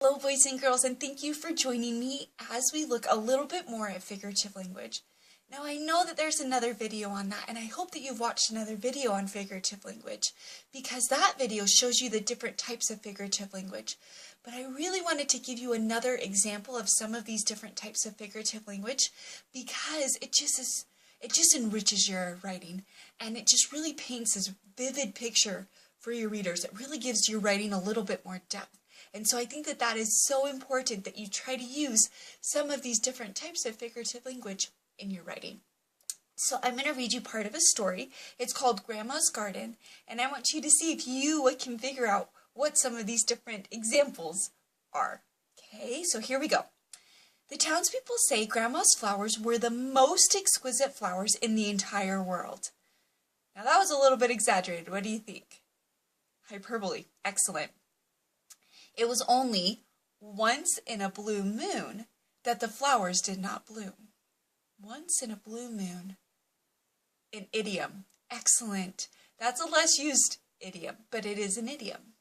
Hello, boys and girls, and thank you for joining me as we look a little bit more at figurative language. Now, I know that there's another video on that, and I hope that you've watched another video on figurative language, because that video shows you the different types of figurative language. But I really wanted to give you another example of some of these different types of figurative language, because it just enriches your writing, and it just really paints this vivid picture for your readers. It really gives your writing a little bit more depth. And so I think that that is so important that you try to use some of these different types of figurative language in your writing. So I'm going to read you part of a story. It's called Grandma's Garden, and I want you to see if you can figure out what some of these different examples are. Okay, so here we go. The townspeople say Grandma's flowers were the most exquisite flowers in the entire world. Now that was a little bit exaggerated. What do you think? Hyperbole. Excellent. It was only once in a blue moon that the flowers did not bloom. Once in a blue moon. An idiom. Excellent. That's a less used idiom, but it is an idiom.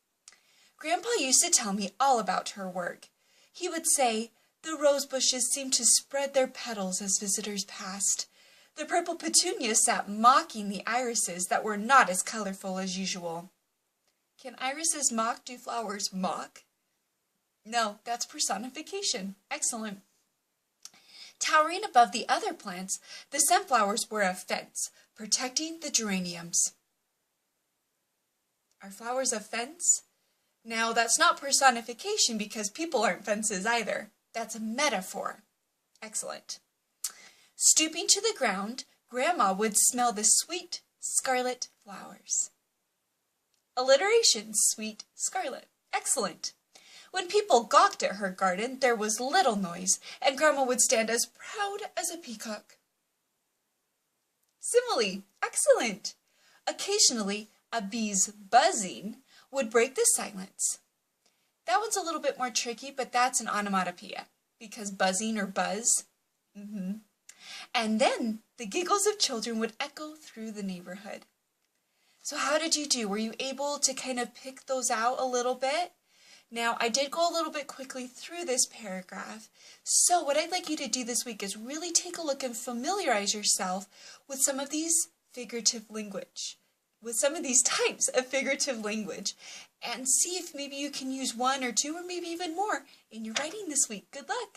Grandpa used to tell me all about her work. He would say, the rose bushes seemed to spread their petals as visitors passed. The purple petunias sat mocking the irises that were not as colorful as usual. Can irises mock? Do flowers mock? No, that's personification. Excellent. Towering above the other plants, the sunflowers were a fence, protecting the geraniums. Are flowers a fence? Now, that's not personification because people aren't fences either. That's a metaphor. Excellent. Stooping to the ground, Grandma would smell the sweet scarlet flowers. Alliteration, sweet scarlet. Excellent. When people gawked at her garden, there was little noise, and Grandma would stand as proud as a peacock. Simile. Excellent. Occasionally, a bee's buzzing would break the silence. That one's a little bit more tricky, but that's an onomatopoeia, because buzzing or buzz. And then the giggles of children would echo through the neighborhood. So how did you do? Were you able to kind of pick those out a little bit? Now, I did go a little bit quickly through this paragraph, so what I'd like you to do this week is really take a look and familiarize yourself with some of these figurative language, with some of these types of figurative language, and see if maybe you can use one or two or maybe even more in your writing this week. Good luck!